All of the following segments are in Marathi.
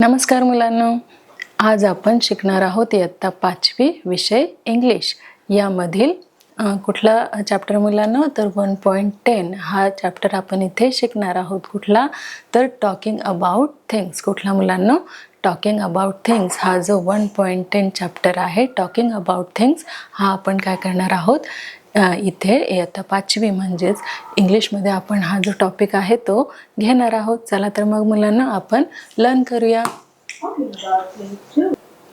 नमस्कार मुलांनो, आज आपण शिकणार आहोत इयत्ता 5वी विषय इंग्लिश यामधील कुठला चॅप्टर मुलांनो तर 1.10 हा चॅप्टर आपण इथे शिकणार आहोत. कुठला तर टॉकिंग अबाउट थिंग्स. कुठला मुलांनो टॉकिंग अबाउट थिंग्स हा जो 1.10 चॅप्टर आहे टॉकिंग अबाउट थिंग्स हा आपण काय करणार आहोत इथे इयत्ता 5वी म्हणजेच इंग्लिशमध्ये आपण हा जो टॉपिक आहे तो घेणार आहोत. चला तर मग मुलांना आपण लर्न करूया.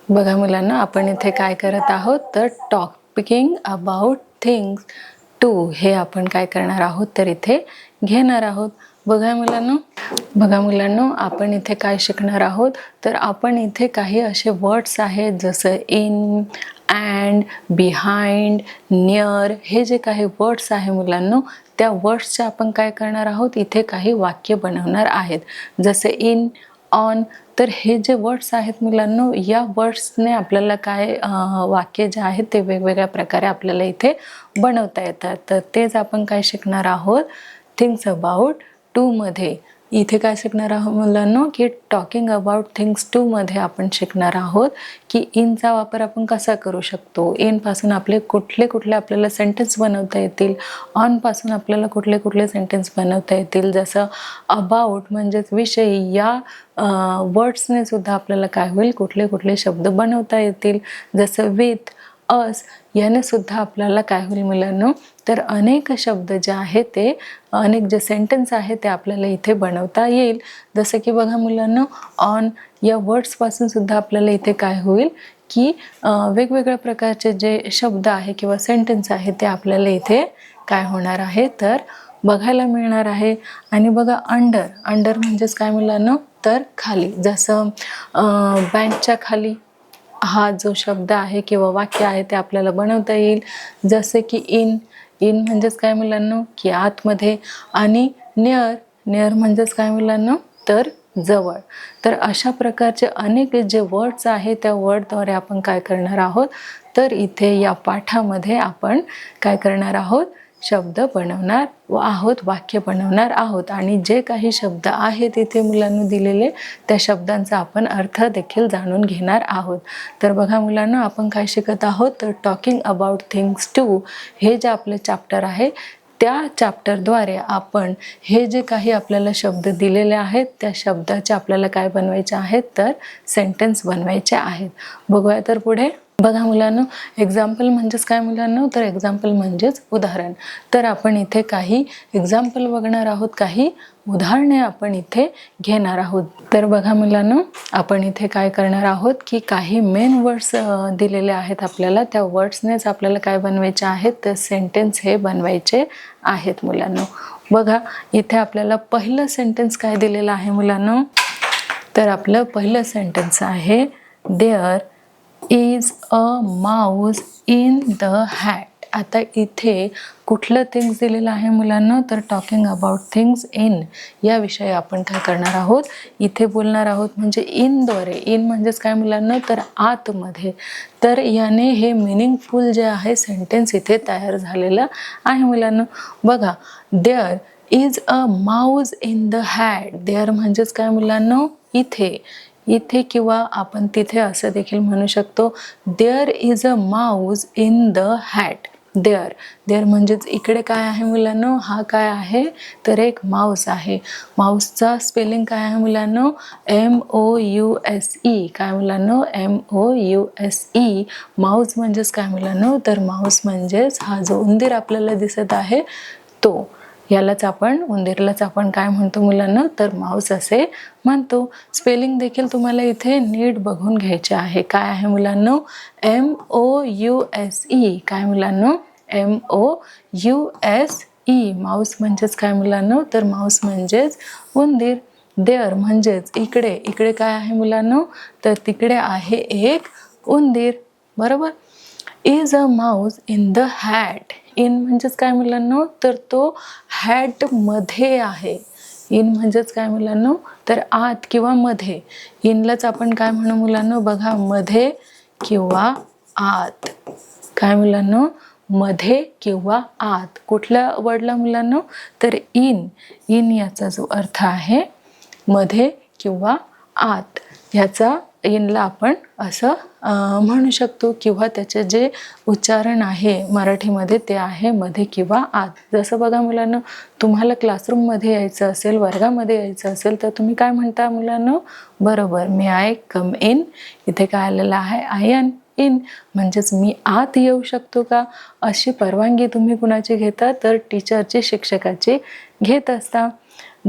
बघा मुलांना आपण इथे काय करत आहोत तर टॉकिंग अबाउट थिंग्स 2 हे आपण काय करणार आहोत तर इथे घेणार आहोत. बघा मुलांनो आपण इथे काय शिकणार आहोत तर आपण इथे काही असे वर्ड्स आहेत जसं इन, अँड, बिहाइंड, नियर हे जे काही वर्ड्स आहे मुलांनो त्या वर्ड्सचे आपण काय करणार आहोत इथे काही वाक्य बनवणार आहेत. जसे इन, ऑन तर हे जे वर्ड्स आहेत मुलांनो या वर्ड्सने आपल्याला काय वाक्य जे आहेत ते वेगवेगळ्या प्रकारे आपल्याला इथे बनवता येतात. तर तेच आपण काय शिकणार आहोत थिंग्स अबाउट 2 मध्ये. इथे काय शिकणार आहोत मुलांनो की टॉकिंग अबाउट थिंग्स 2 मध्ये आपण शिकणार आहोत की इनचा वापर आपण कसा करू शकतो, इन पासून आपले कुठले आपल्याला सेंटेन्स बनवता येतील, ऑन पासून आपल्याला कुठले सेंटेन्स बनवता येतील. जसं अबाउट म्हणजेच विषय या वर्ड्सने सुद्धा आपल्याला काय होईल कुठले शब्द बनवता येतील. जसं विथ, अस याने सुद्धा आपल्याला काय होईल मुलांनो तर अनेक शब्द जे आहेत ते अनेक जे सेंटेन्स आहे ते आपल्याला इथे बनवता येईल. जसं की बघा मुलांनो ऑन या वर्ड्सपासून सुद्धा आपल्याला इथे काय होईल की वेगवेगळ्या प्रकारचे जे शब्द आहे किंवा सेंटेन्स आहे ते आपल्याला इथे काय होणार आहे तर बघायला मिळणार आहे. आणि बघा अंडर म्हणजेच काय मुलांनो तर खाली. जसं बँकच्या खाली हा जो शब्द आहे किंवा वाक्य आहे ते आपल्याला बनवता येईल. जसे की इन म्हणजेच काय मुलांनो की आतमध्ये. आणि नियर म्हणजेच काय मुलांनो तर जवळ. तर अशा प्रकारचे अनेक जे वर्ड्स आहेत त्या वर्डद्वारे आपण काय करणार आहोत तर इथे या पाठामध्ये आपण काय करणार आहोत शब्द बनवणार आहोत, वाक्य बनवणार आहोत. आणि जे काही शब्द आहेत इथे मुलांना दिलेले त्या शब्दांचा आपण अर्थ देखील जाणून घेणार आहोत. तर बघा मुलांना आपण काय शिकत आहोत तर टॉकिंग अबाउट थिंग्स 2 हे जे आपले चॅप्टर आहे त्या चॅप्टरद्वारे आपण हे जे काही आपल्याला शब्द दिलेले आहेत त्या शब्दाचे आपल्याला काय बनवायचे आहेत तर सेंटेन्स बनवायचे आहेत. बघूया तर पुढे. बघा मुलांनो एक्झाम्पल म्हणजेच काय मुलांनो तर एक्झाम्पल म्हणजेच उदाहरण. तर आपण इथे काही एक्झाम्पल बघणार आहोत, काही उदाहरणे आपण इथे घेणार आहोत. तर बघा मुलांनो आपण इथे काय करणार आहोत की काही मेन वर्ड्स दिलेले आहेत आपल्याला त्या वर्ड्सनेच आपल्याला काय बनवायचे आहेत तर सेंटेन्स हे बनवायचे आहेत मुलांनो. बघा इथे आपल्याला पहिलं सेंटेन्स काय दिलेलं आहे मुलांनो तर आपलं पहिलं सेंटेन्स आहे there is a mouse in the hat. आता इथे कुठलं थिंग्स दिलेलं आहे मुलांना तर टॉकिंग अबाउट थिंग्स इन या विषयी आपण काय करणार आहोत इथे बोलणार आहोत. म्हणजे इनद्वारे, इन म्हणजेच काय मुलांना तर आतमध्ये. तर याने हे मिनिंगफुल जे आहे सेंटेन्स इथे तयार झालेलं आहे मुलांना. बघा there is a mouse in the hat. There म्हणजेच काय मुलांना इथे किंवा आपण तिथे असं देखील म्हणू शकतो. There is a mouse in the hat. There म्हणजेच इकडे काय आहे मुलांनो हा काय आहे तर एक माऊस आहे. माऊसचा स्पेलिंग काय आहे मुलांनो MOUSE. काय मुलांनो MOUSE. माऊस म्हणजेच काय मुलांनो तर माऊस म्हणजेच हा जो उंदीर आपल्याला दिसत आहे तो. यालाच आपण उंदीरलाच आपण काय म्हणतो मुलांना तर माऊस असे म्हणतो. स्पेलिंग देखील तुम्हाला इथे नीट बघून घ्यायचे आहे. काय आहे मुलांनो MOUSE. काय मुलांनो MOUSE. माऊस म्हणजेच काय मुलांनो तर माऊस म्हणजेच उंदीर. देअर म्हणजेच इकडे काय आहे मुलांनो तर तिकडे आहे एक उंदीर. बरोबर. Is a mouse in the hat. In म्हणजेच काय मुलांनो तर तो हॅट मध्ये आहे. इन म्हणजेच काय मुलांनो तर आत किंवा मध्ये. इनलाच आपण काय म्हणू मुलांनो बघा मध्ये किंवा आत. काय मुलांनो मध्ये किंवा आत. कुठल्या वर्डला मुलांनो तर इन याचा जो अर्थ आहे मध्ये किंवा आत. ह्याचा इनला आपण असं म्हणू शकतो, किंवा त्याचे जे उच्चारण आहे मराठीमध्ये ते आहे मध्ये किंवा आत. जसं बघा मुलांना, तुम्हाला क्लासरूममध्ये यायचं असेल, वर्गामध्ये यायचं असेल तर तुम्ही काय म्हणता मुलांना? बरोबर, मे आय कम इन. इथे काय आलेलं आहे? आय एम इन, म्हणजेच मी आत येऊ शकतो का, अशी परवानगी तुम्ही कुणाची घेता? तर टीचरची, शिक्षकाची घेत असता.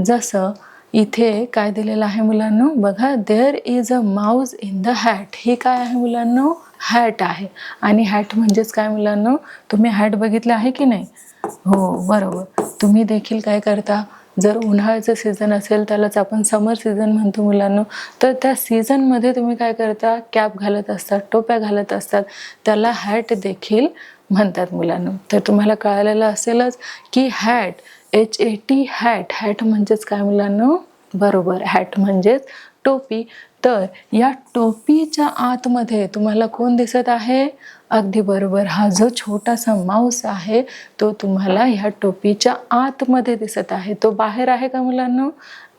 जसं इथे काय दिलेलं आहे मुलांनो? बघा, there is a mouse in the hat. ही काय आहे मुलांनो? हॅट आहे. आणि हॅट म्हणजेच काय मुलांनो? तुम्ही हॅट बघितलं आहे की नाही? हो, बरोबर. तुम्ही देखील काय करता? जर उन्हाळ्याचं सीझन असेल त्यालाच आपण समर सीझन म्हणतो मुलांनो, तर त्या सीझनमध्ये तुम्ही काय करता? कॅप घालत असतात, टोप्या घालत असतात, त्याला हॅट देखील म्हणतात मुलांनो. तर तुम्हाला कळालेलं असेलच की हॅट, HAT, हॅट. हॅट म्हणजेच काय मुलांनो? बरोबर, हॅट म्हणजेच टोपी. तर या टोपीच्या आतमध्ये तुम्हाला कोण दिसत आहे? अगदी बरोबर, हा जो छोटासा माऊस आहे तो तुम्हाला ह्या टोपीच्या आतमध्ये दिसत आहे. तो बाहेर आहे का मुलांनो?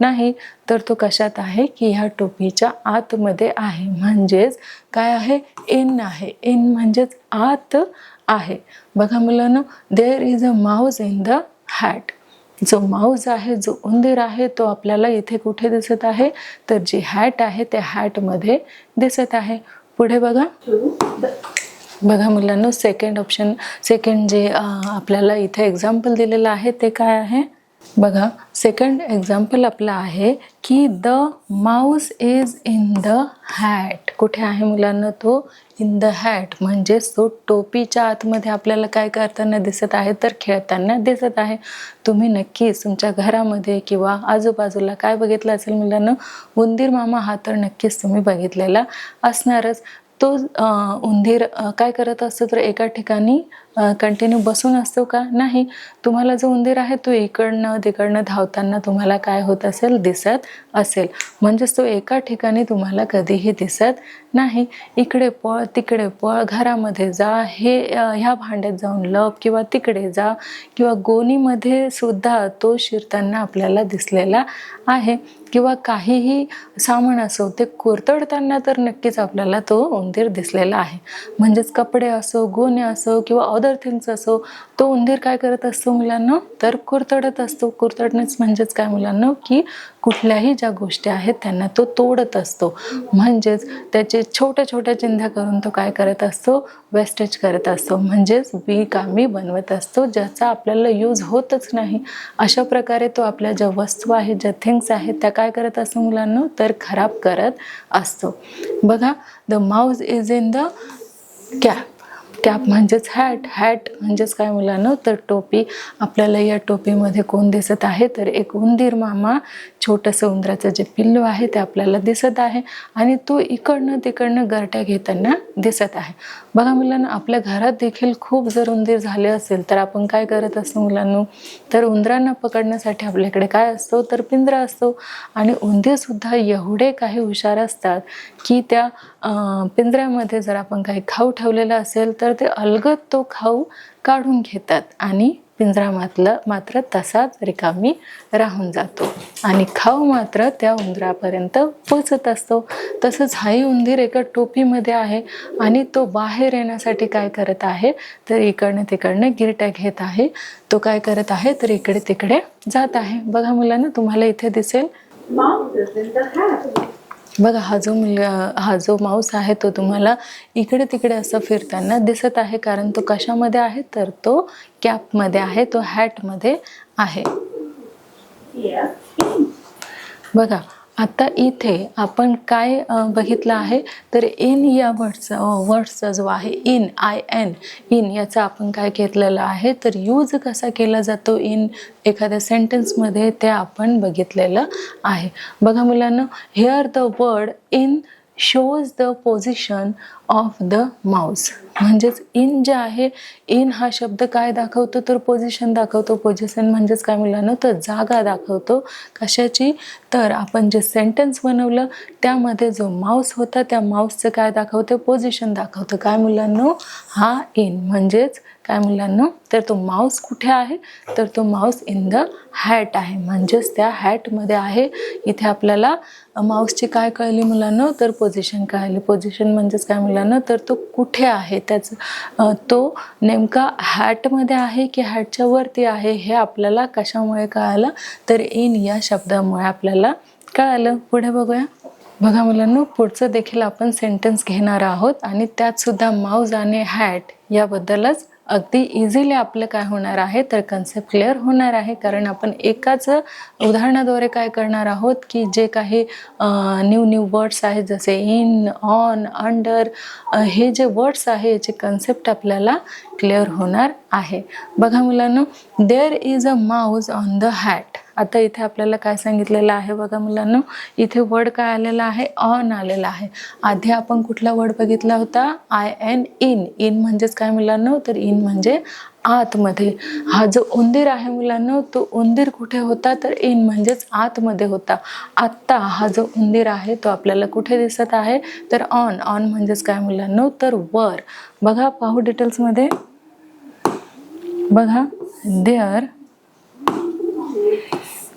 नाही. तर तो कशात आहे? की ह्या टोपीच्या आतमध्ये आहे. म्हणजेच काय आहे? इन आहे. इन म्हणजेच आत आहे. बघा मुलांनो, there is a mouse in the hat. जो माऊस आहे, जो उंदीर आहे, तो आपल्याला इथे कुठे दिसत आहे? तर जी हॅट आहे त्या हॅटमध्ये दिसत आहे. पुढे बघा. बघा मुलांनो, सेकंड जे आपल्याला इथे एक्झाम्पल दिलेलं आहे ते काय आहे? बघा, सेकंड एक्झाम्पल आपलं आहे की the Mouse is in the hat. कुठे आहे मुलांना? तो इन द हॅट, म्हणजेच तो टोपीच्या आतमध्ये आपल्याला काय करताना दिसत आहे? तर खेळताना दिसत आहे. तुम्ही नक्कीच तुमच्या घरामध्ये किंवा आजूबाजूला काय बघितलं असेल मुलांना? उंदीर मामा हा तर नक्कीच तुम्ही बघितलेला असणारच. तो उंदीर काय करत असतो? तर एका ठिकाणी कंटिन्यू बसून असतो का? नाही. तुम्हाला जो उंदीर आहे तो इकडनं तिकडनं धावताना तुम्हाला काय होत असेल? दिसत असेल. म्हणजेच तो एका ठिकाणी तुम्हाला कधीही दिसत नाही. इकडे पळ, तिकडे पळ, घरामध्ये जा, ह्या भांड्यात जाऊन लप, किंवा तिकडे जा, किंवा गोणीमध्ये सुद्धा तो शिरताना आपल्याला दिसलेला आहे. किंवा काहीही सामान असो ते कुरतडताना तर नक्कीच आपल्याला तो उंदीर दिसलेला आहे. म्हणजेच कपडे असो, गोणे असो, किंवा अदर थिंग्स असो, तो उंदीर काय करत असतो मुलांना? तर कुरतडत असतो. कुरतडणेच म्हणजेच काय मुलांना? की कुठल्याही ज्या गोष्टी आहेत त्यांना तो तोडत असतो. म्हणजेच त्याचे छोट्या छोट्या चिंध्या करून तो काय करत असतो? वेस्टेज करत असतो. म्हणजेच बिनकामी बनवत असतो, ज्याचा आपल्याला यूज होतच नाही. अशा प्रकारे तो आपल्या ज्या वस्तू आहेत, ज्या थिंग्स आहेत त्या काय करत असतो मुलांना? तर खराब करत असतो. बघा, the Mouse is in the cap. Cap म्हणजेच हॅट. हॅट म्हणजेच काय मुलांना? तर टोपी. आपल्याला या टोपीमध्ये कोण दिसत आहे? तर एक उंदीर मामा, छोटंसं उंदराचं जे पिल्लू आहे ते आपल्याला दिसत आहे, आणि तो इकडनं तिकडनं गरट्या घेताना दिसत आहे. बघा मुलांना, आपल्या घरात देखील खूप जर उंदीर झाले असेल तर आपण काय करत असतो मुलांना? तर उंदरांना पकडण्यासाठी आपल्याकडे काय असतो? तर पिंजरा असतो. आणि उंदीरसुद्धा एवढे काही हुशार असतात की त्या पिंजऱ्यामध्ये जर आपण काही खाऊ ठेवलेला असेल तर ते अलगद तो खाऊ काढून घेतात, आणि पिंजरा मात्र तसाच रिकामी राहून जातो, आणि खाऊ मात्र त्या उंदरापर्यंत पोचत असतो. तसंच हाही उंदीर एका टोपीमध्ये आहे, आणि तो बाहेर येण्यासाठी काय करत आहे? तर इकडनं तिकडनं गिरट्या घेत आहे. तो काय करत आहे? तर इकडे तिकडे जात आहे. बघा मुलांना, तुम्हाला इथे दिसेल. बघा, हा जो माऊस आहे तो तुम्हाला इकडे तिकडे असं फिरताना दिसत आहे. कारण तो कशामध्ये आहे? तर तो कॅपमध्ये आहे, तो हॅटमध्ये आहे. बघा, आता इथे आपण काय बघितलं आहे? तर इन या वर्ड्सचा जो आहे इन, इन याचा आपण काय घेतलेलं आहे? तर यूज कसा केला जातो इन एखाद्या सेंटेन्समध्ये ते आपण बघितलेलं आहे. बघा मुलांना, here the word in shows the position of the mouse. म्हणजेच इन जे आहे, इन हा शब्द काय दाखवतो तर पोझिशन दाखवतो. पोझिशन म्हणजेच काय मुलांना तर जागा दाखवतो. कशाची तर आपण जे सेंटेन्स बनवलं त्यामध्ये जो माऊस होता त्या माऊसचं काय दाखवतं पोझिशन दाखवतं. काय मुलांनो हा इन म्हणजेच काय मुलांनो तर तो माऊस कुठे आहे तर तो माऊस इन द हॅट आहे म्हणजेच त्या हॅटमध्ये आहे. इथे आपल्याला माऊसची काय कळली मुलांनो तर पोझिशन कळली. पोझिशन म्हणजेच काय मुलांनो तर तो कुठे आहे त्याचं तो नेमका हॅटमध्ये आहे की हॅटच्या वरती आहे हे आपल्याला कशामुळे कळालं तर इन या शब्दामुळे आपल्याला कळालं. पुढे बघूया. बघा मुलांनो पुढचं देखील आपण सेंटेन्स घेणार आहोत आणि त्यात सुद्धा माऊस आणि हॅट याबद्दलच अगदी इझिली आपलं काय होणार आहे तर कन्सेप्ट क्लिअर होणार आहे. कारण आपण एकाच उदाहरणाद्वारे काय करणार आहोत की जे काही न्यू वर्ड्स आहेत जसे इन ऑन अंडर हे जे वर्ड्स आहे याचे कन्सेप्ट आपल्याला क्लिअर होणार आहे. बघा मुलांनो there is a mouse on the hat. आता इथे आपल्याला काय सांगितलेलं आहे बघा मुलांनो इथे वर्ड काय आलेला आहे ऑन आलेला आहे. आधी आपण कुठला वर्ड बघितला होता IN इन. इन म्हणजेच काय मुलांनो तर इन म्हणजे आतमध्ये. हा जो उंदीर आहे मुलांनो तो उंदीर कुठे होता तर इन म्हणजेच आतमध्ये होता. आत्ता हा जो उंदीर आहे तो आपल्याला कुठे दिसत आहे तर ऑन. ऑन म्हणजेच काय मुलांनो तर वर. बघा पाहू डिटेल्समध्ये. बघा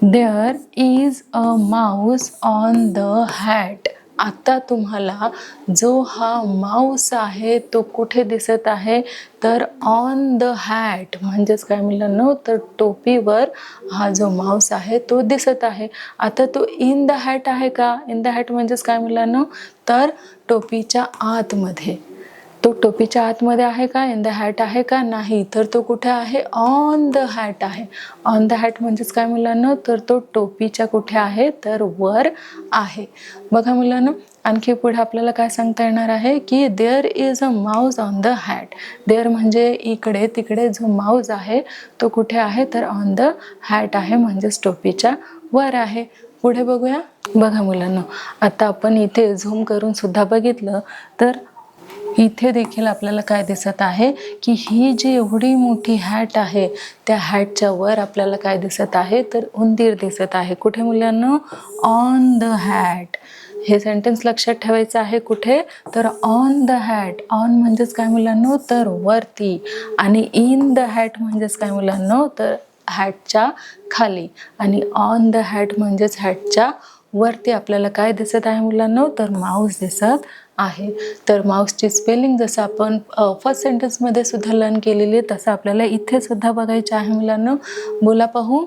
there is a mouse on the hat. आता तुम्हाला जो हा माऊस आहे तो कुठे दिसत आहे तर ऑन द हॅट म्हणजेच काय मुलांनो तर टोपीवर हा जो माऊस आहे तो दिसत आहे. आता तो इन द हॅट आहे का. इन द हॅट म्हणजेच काय मुलांनो तर टोपीच्या आतमध्ये. तो टोपीच्या आतमध्ये आहे का इन द हॅट आहे का नाही तर तो कुठे आहे ऑन द हॅट आहे. ऑन द हॅट म्हणजेच काय मुलांनो तर तो टोपीच्या कुठे आहे तर वर आहे. बघा मुलांनो आणखी पुढे आपल्याला काय सांगता येणार आहे की there is a mouse on the hat. There म्हणजे इकडे तिकडे जो माऊस आहे तो कुठे आहे तर ऑन द हॅट आहे म्हणजेच टोपीच्या वर आहे. पुढे बघूया. बघा मुलांनो आता आपण इथे झूम करून सुद्धा बघितलं तर इथे देखील आपल्याला काय दिसत आहे की ही जी एवढी मोठी हॅट आहे त्या हॅटच्या वर आपल्याला काय दिसत आहे तर उंदीर दिसत आहे. कुठे मुलांनो ऑन द हॅट. हे सेंटेन्स लक्षात ठेवायचं आहे कुठे तर ऑन द हॅट. ऑन म्हणजेच काय मुलांनो तर वरती आणि इन द हॅट म्हणजेच काय मुलांनो तर हॅटच्या खाली आणि ऑन द हॅट म्हणजेच हॅटच्या वरती आपल्याला काय दिसत आहे मुलांनो तर माऊस दिसत आहे. तर माऊसची स्पेलिंग जसं आपण फर्स्ट सेंटेन्समध्ये सुद्धा लर्न केलेली तसं आपल्याला इथे सुद्धा बघायचं आहे मुलांनो. बोला पाहू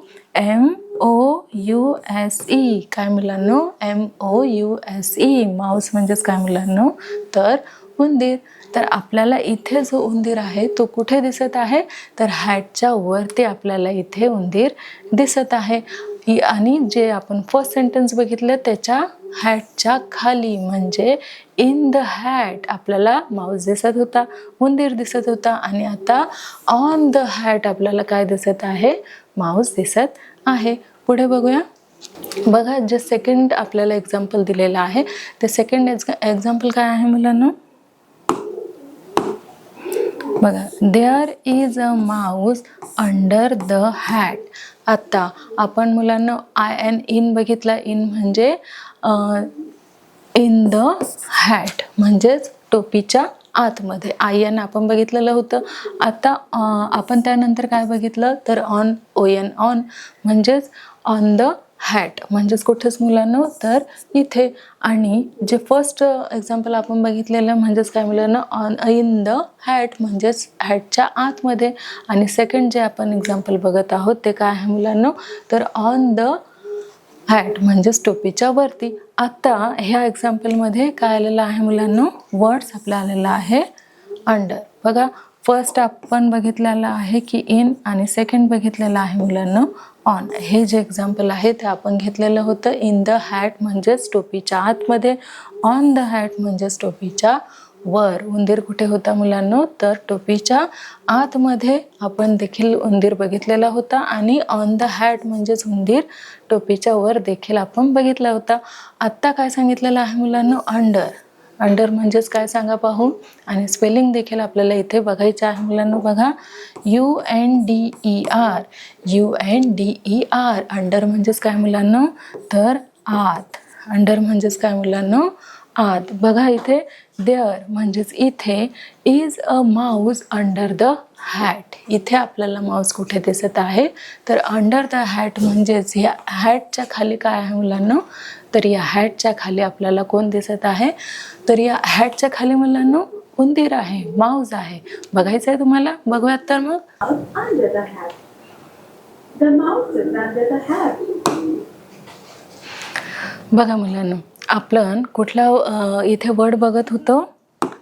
MOUSE. काय मुलांनो MOUSE. माऊस म्हणजेच काय मुलांनो तर उंदीर. तर आपल्याला इथे जो उंदीर आहे तो कुठे दिसत आहे तर हॅटच्या वरती आपल्याला इथे उंदीर दिसत आहे. आणि जे आपण फर्स्ट सेंटेन्स बघितलं त्याच्या हॅटच्या खाली म्हणजे इन द हॅट आपल्याला माऊस दिसत होता उंदीर दिसत होता आणि आता ऑन द हॅट आपल्याला काय दिसत आहे माऊस दिसत आहे. पुढे बघूया. बघा जे सेकंड आपल्याला एक्झाम्पल दिलेलं आहे ते सेकंड एक्झाम्पल काय आहे मुलांना. बघा there is a mouse under the hat. आता आपण मुलांना IN इन बघितला. इन म्हणजे इन द हॅट म्हणजेच टोपीच्या आतमध्ये. IN आपण बघितलेलं होतं. आता आपण त्यानंतर काय बघितलं तर ऑन ON ऑन म्हणजेच ऑन द हॅट म्हणजेच कुठेच मुलांना तर इथे. आणि जे फर्स्ट एक्झाम्पल आपण बघितलेलं म्हणजेच काय मुलांना ऑन इन द हॅट म्हणजेच हॅटच्या आतमध्ये. आणि सेकंड जे आपण एक्झाम्पल बघत आहोत ते काय आहे मुलांना तर ऑन द हॅट म्हणजेच टोपीच्या वरती. आता ह्या एक्झाम्पलमध्ये काय आलेलं आहे मुलांना वर्ड्स आपला आलेला आहे अंडर. बघा फर्स्ट आपण बघितलेलं आहे की इन आणि सेकंड बघितलेलं आहे मुलांना ऑन. हे जे एक्झाम्पल आहे ते आपण घेतलेलं होतं इन द हॅट म्हणजेच टोपीच्या आतमध्ये. ऑन द हॅट म्हणजेच टोपीच्या वर. उंदीर कुठे होता मुलांनो तर टोपीच्या आतमध्ये आपण देखील उंदीर बघितलेला होता आणि ऑन द हॅट म्हणजेच उंदीर टोपीच्या वर देखील आपण बघितला होता. आत्ता काय सांगितलेलं आहे मुलांनो अंडर. अंडर म्हणजेच काय सांगा पाहू. आणि स्पेलिंग देखील आपल्याला इथे बघायचं आहे मुलांनो. बघा UNDER, UNDER. अंडर म्हणजेच काय मुलांनो, तर आत. अंडर म्हणजेच काय मुलांनो, आत. बघा इथे देअर म्हणजेच इथे, is a mouse under the hat. इथे आपल्याला माऊस कुठे दिसत आहे, तर अंडर द हॅट म्हणजेच या हॅटच्या खाली काय आहे मुलांनो, तर या हॅटच्या खाली आपल्याला कोण दिसत आहे, तर या हॅटच्या खाली मुलांनो उंदीर आहे, माऊस आहे. बघायचं आहे तुम्हाला, बघूयात तर मग. Under the hat. The mouse is under the hat. बघा मुलांनो, आपण कुठला इथे वर्ड बघत होतो,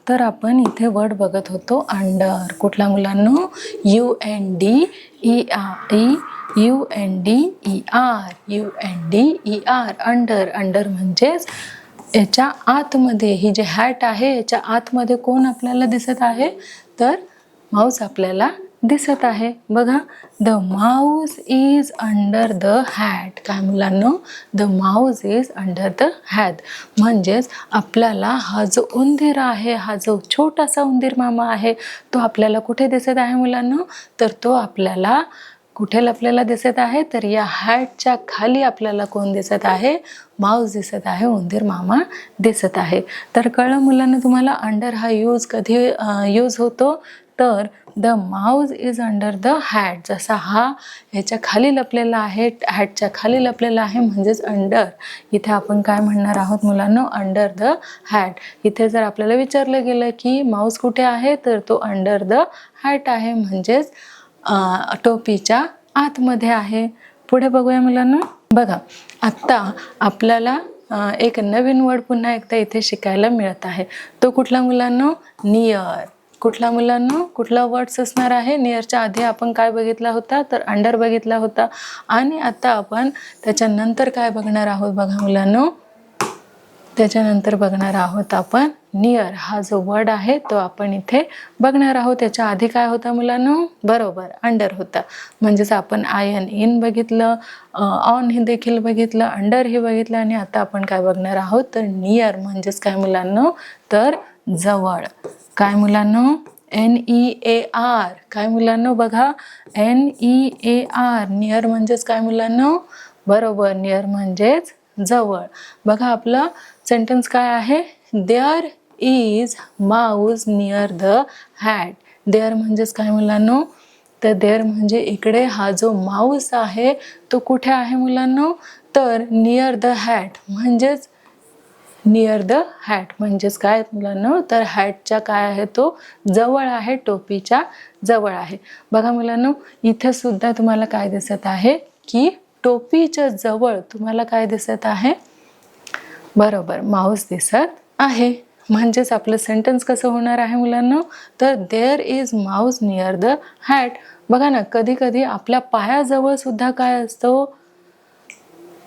तर आपण इथे वर्ड बघत होतो अंडर. कुठला मुलांनो, UNDER. अंडर. अंडर म्हणजेच याच्या आतमध्ये, ही जे हॅट आहे याच्या आतमध्ये कोण आपल्याला दिसत आहे, तर माऊस आपल्याला दिसत आहे. बघा, the Mouse is under the hat. काय मुलांनो, the Mouse is under the hat म्हणजेच आपल्याला हा जो उंदीर आहे, हा जो छोटासा उंदीर मामा आहे, तो आपल्याला कुठे दिसत आहे मुलांनो, तर तो आपल्याला कुठे आपल्याला दिसत आहे, तर या हॅटच्या खाली आपल्याला कोण दिसत आहे, माऊस दिसत आहे, उंदीर मामा दिसत आहे. तर कळलं मुलांना तुम्हाला अंडर हा यूज कधी यूज होतो, तर the Mouse is under the hat. जसा हा ह्याच्या खाली लपलेला आहे, हॅटच्या खाली लपलेला आहे म्हणजेच अंडर. इथे आपण काय म्हणणार आहोत मुलांनो, अंडर द हॅट. इथे जर आपल्याला विचारलं गेलं की माऊस कुठे आहे, तर तो अंडर द हॅट आहे म्हणजेच टोपीच्या आतमध्ये आहे. पुढे बघूया मुलांनो. बघा, आत्ता आपल्याला एक नवीन वर्ड पुन्हा एकदा इथे शिकायला मिळत आहे. तो कुठला मुलांनो, नियर. कुठला मुलांनो, कुठला वर्ड्स असणार आहे. नियरच्या आधी आपण काय बघितला होता, तर अंडर बघितला होता. आणि आता आपण त्याच्यानंतर काय बघणार आहोत, बघा मुलांनो, त्याच्यानंतर बघणार आहोत आपण नियर. हा जो वर्ड आहे तो आपण इथे बघणार आहोत. त्याच्या आधी काय होता मुलांनो, बरोबर अंडर होता. म्हणजेच आपण IN बघितलं, ऑन हे देखील बघितलं, अंडर हे बघितलं, आणि आता आपण काय बघणार आहोत, तर नियर म्हणजेच काय मुलांनो, तर जवळ. काय मुलांनो, NEAR. काय मुलांनो, बघा NEAR. नियर म्हणजेच काय मुलांनो, बरोबर, नियर म्हणजेच जवळ. बघा आपलं सेंटेन्स काय आहे, there is mouse near the hat. There म्हणजेच काय मुलांनो, तर देअर म्हणजे इकडे हा जो माऊस आहे तो कुठे आहे मुलांनो, तर नियर द हॅट म्हणजेच नियर द हॅट म्हणजेच काय मुलांनो, तर हॅटच्या काय आहे, तो जवळ आहे, टोपीच्या जवळ आहे. बघा मुलांनो, इथे सुद्धा तुम्हाला काय दिसत आहे, की टोपीच्या जवळ तुम्हाला काय दिसत आहे, बरोबर माऊस दिसत आहे. म्हणजेच आपलं सेंटेन्स कसं होणार आहे मुलांनो, तर there is mouse near the hat. बघा ना, कधी कधी आपल्या पायाजवळ सुद्धा काय असतो,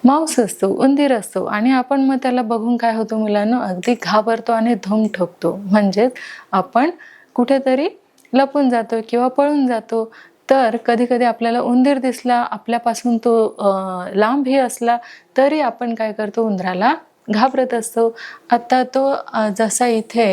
माऊस असतो, उंदीर असतो, आणि आपण मग त्याला बघून काय होतो मुलांनो, अगदी घाबरतो आणि धूम ठोकतो. म्हणजेच आपण कुठेतरी लपून जातो किंवा पळून जातो. तर कधी कधी आपल्याला उंदीर दिसला, आपल्यापासून तो लांबही असला, तरी आपण काय करतो, उंदराला घाबरत असतो. आता तो जसा इथे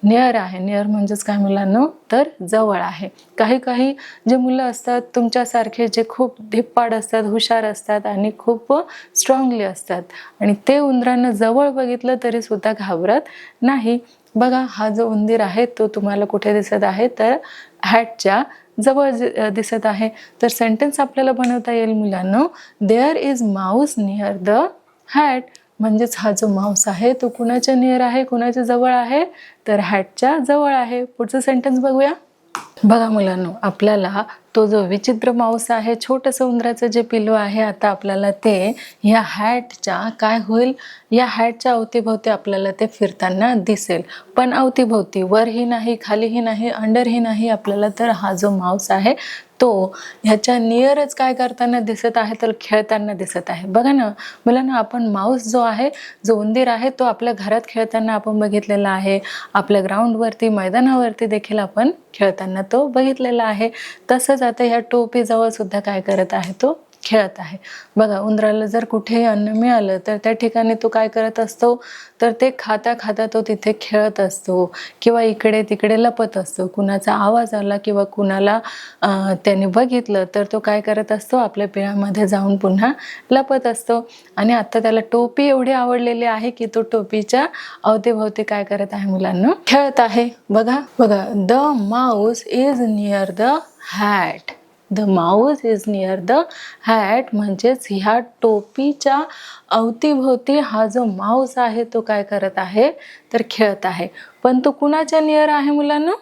नियर आहे, नियर म्हणजेच काय मुलांनो, तर जवळ आहे. काही काही जे मुलं असतात तुमच्यासारखे, जे खूप धिप्पाड असतात, हुशार असतात आणि खूप स्ट्रॉंगली असतात, आणि ते उंदरांना जवळ बघितलं तरी सुद्धा घाबरत नाही. बघा, हा जो उंदीर आहे तो तुम्हाला कुठे दिसत आहे, तर हॅटच्या जवळ दिसत आहे. तर सेंटेन्स आपल्याला बनवता येईल मुलांनो, there is mouse near the hat. म्हणजेच हा जो माऊस आहे तो कुणाच्या नियर आहे, कुणाच्या जवळ आहे, तर हॅटच्या जवळ आहे. पुढचं सेंटेन्स बघूया. बघा मुलांनो, आपल्याला तो जो विचित्र माऊस आहे, छोटंसं उंदराचं जे पिल्लू आहे, आता आपल्याला ते या हॅटच्या काय होईल, या हॅटच्या अवतीभोवती आपल्याला ते फिरताना दिसेल. पण अवतीभोवती, वरही नाही, खालीही नाही, अंडरही नाही आपल्याला, तर हा जो माऊस आहे तो ह्याच्या नियरच काय करताना दिसत आहे, तर खेळताना दिसत आहे. बघा ना मुलांना, आपण माऊस जो आहे, जो उंदीर आहे, तो आपल्या घरात खेळताना आपण बघितलेला आहे, आपल्या ग्राउंडवरती, मैदानावरती देखील आपण खेळताना तो बघितलेला आहे. तसंच आता ह्या टोपीजवळ सुद्धा काय करत आहे, तो खेळत आहे. बघा उंदराला जर कुठेही अन्न मिळालं तर त्या ठिकाणी तो काय करत असतो, तर ते खाता खाता तो तिथे खेळत असतो किंवा इकडे तिकडे लपत असतो. कुणाचा आवाज आला किंवा कुणाला त्याने बघितलं तर तो काय करत असतो, आपल्या पिळामध्ये जाऊन पुन्हा लपत असतो. आणि आता त्याला टोपी एवढी आवडलेली आहे की तो टोपीच्या अवतीभोवती काय करत आहे मुलांना, खेळत आहे. बघा बघा, the Mouse is near the hat. The Mouse is near the hat म्हणजेच ह्या टोपीच्या अवतीभोवती हा जो माऊस आहे तो काय करत आहे, तर खेळत आहे. पण तो कुणाच्या नियर आहे मुलांना?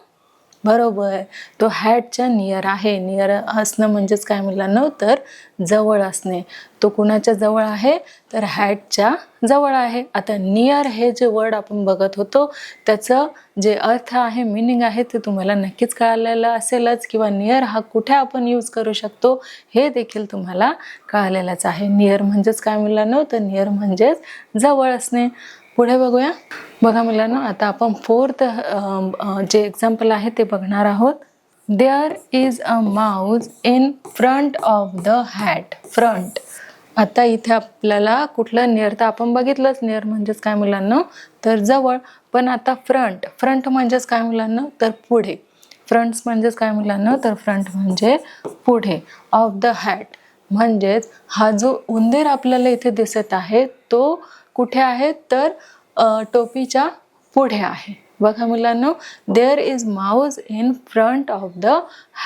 बरोबर, तो हॅटच्या नियर आहे. नियर असणं म्हणजेच काय मुलांना, तर जवळ असणे. तो कुणाच्या जवळ आहे, तर हॅटच्या जवळ आहे. आता नियर हे जे वर्ड आपण बघत होतो त्याचं जे अर्थ आहे, मिनिंग आहे ते तुम्हाला नक्कीच कळालेलं असेलच, किंवा नियर हा कुठे आपण यूज करू शकतो हे देखील तुम्हाला कळालेलंच आहे. नियर म्हणजेच काय मुलांना, तर नियर म्हणजेच जवळ असणे. पुढे बघूया. बघा मुलांना, आता आपण फोर्थ जे एक्झाम्पल आहे ते बघणार आहोत. There is a mouse in front of the hat. Front, आता इथे आपल्याला कुठलं नियर तर आपण बघितलंच, नियर म्हणजेच काय मुलांना, तर जवळ. पण आता फ्रंट, फ्रंट म्हणजेच काय मुलांना, तर पुढे. फ्रंट्स म्हणजेच काय मुलांना, तर फ्रंट म्हणजे पुढे. ऑफ द हॅट म्हणजेच हा जो उंदीर आपल्याला इथे दिसत आहे तो कुठे आहे, तर टोपीच्या पुढे आहे. बघा मुलांना, there is mouse in front of the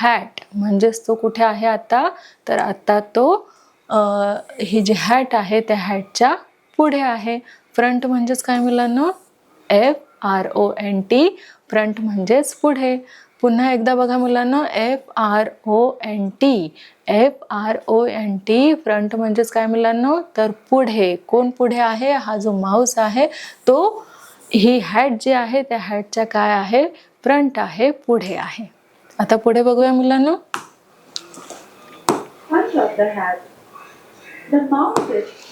hat म्हणजेच तो कुठे आहे आता, तर आता तो ही जी हॅट आहे त्या हॅटच्या पुढे आहे. फ्रंट म्हणजेच काय मुलांना, FRONT. फ्रंट म्हणजेच पुढे. पुन्हा एकदा बघा मुलांना, FRONT. FRONT. फ्रंट म्हणजेच काय मुलांना, तर पुढे. कोण पुढे आहे, हा जो माऊस आहे तो ही हॅट जी आहे त्या हॅटच्या काय आहे, फ्रंट आहे, पुढे आहे. आता पुढे बघूया मुलांना. Front of the hat. The mouse is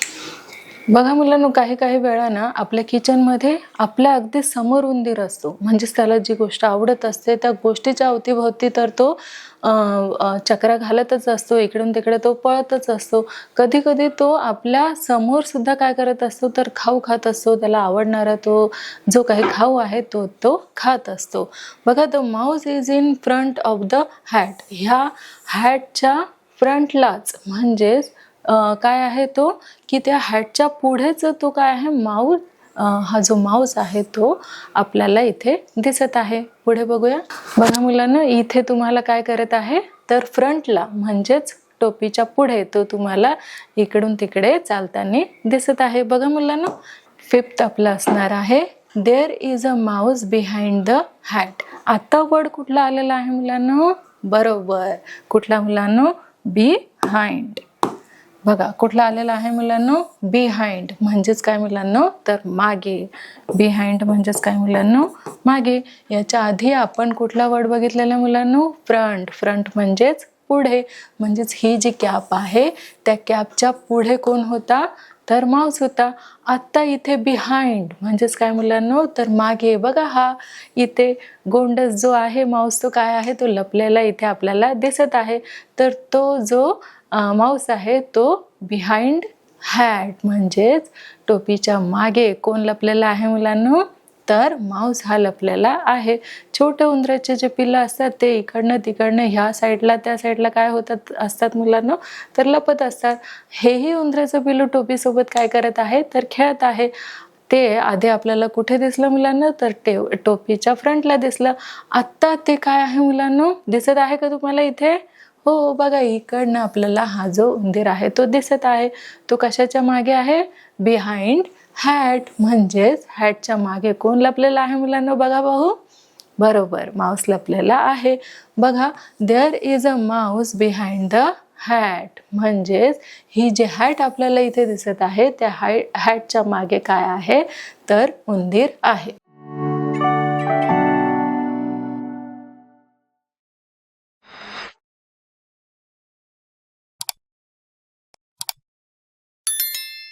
बघा मुलांनो, काही काही वेळा ना आपल्या किचनमध्ये आपल्या अगदी समोर उंदीर असतो. म्हणजेच त्याला जी गोष्ट आवडत असते त्या गोष्टीच्या अवतीभोवती तर तो चक्रा घालतच असतो, इकडून तिकडे तो पळतच असतो. कधी कधी तो आपल्या समोर सुद्धा काय करत असतो, तर खाऊ खात असतो. त्याला आवडणारा तो जो काही खाऊ आहे तो खात असतो. बघा, the Mouse is in front of the hat. ह्या हॅटच्या फ्रंटलाच म्हणजेच काय आहे तो, की त्या हॅटच्या पुढेच तो काय आहे, माऊस. हा जो माऊस आहे तो आपल्याला इथे दिसत आहे. पुढे बघूया. बघा मुलांना, इथे तुम्हाला काय करत आहे, तर फ्रंटला म्हणजेच टोपीच्या पुढे तो तुम्हाला इकडून तिकडे चालताना दिसत आहे. बघा मुलांना, फिफ्थ आपलं असणार आहे, there is a mouse behind the hat. आता वर्ड कुठला आलेला आहे मुलांना, बरोबर, कुठला मुलांना, बिहाइंड. बघा कुठला आलेला आहे मुलांनो, बिहाइंड म्हणजेच काय मुलांनो, तर मागे. बिहाइंड म्हणजेच काय मुलांनो, मागे. याच्या आधी आपण कुठला वर्ड बघितलेला मुलांनो, फ्रंट. फ्रंट म्हणजेच पुढे. म्हणजेच ही जी कॅप आहे त्या कॅपच्या पुढे कोण होता, तर माऊस होता. आत्ता इथे बिहाइंड म्हणजेच काय मुलांनो, तर मागे. बघा हा इथे गोंडस जो आहे माऊस तो काय आहे, तो लपलेला इथे आपल्याला दिसत आहे. तर तो जो माऊस आहे तो बिहाइंड हॅट म्हणजेच टोपीच्या मागे कोण लपलेला आहे मुलांनो, तर माऊस हा लपलेला आहे. छोटे उंदराचे जे पिल्लं असतात ते इकडनं तिकडनं ह्या साईडला त्या साईडला काय होतात असतात मुलांनो, तर लपत असतात. हेही उंदराचं पिल्लू टोपीसोबत काय करत आहे, तर खेळत आहे. ते आधी आपल्याला कुठे दिसलं मुलांना, तर टोपीच्या फ्रंटला दिसलं. आत्ता ते काय आहे मुलांनो, दिसत आहे का तुम्हाला इथे? हो, बघा इकडनं आपल्याला हा जो उंदीर आहे तो दिसत आहे. तो कशाच्या मागे आहे, बिहाइंड हॅट म्हणजेच हॅटच्या मागे कोण लपलेला आहे मुलांना, बघा भाऊ, बरोबर, माऊस लपलेला आहे. बघा, there is a mouse behind the hat म्हणजेच ही जी हॅट आपल्याला इथे दिसत आहे त्या हॅटच्या मागे काय आहे, तर उंदीर आहे.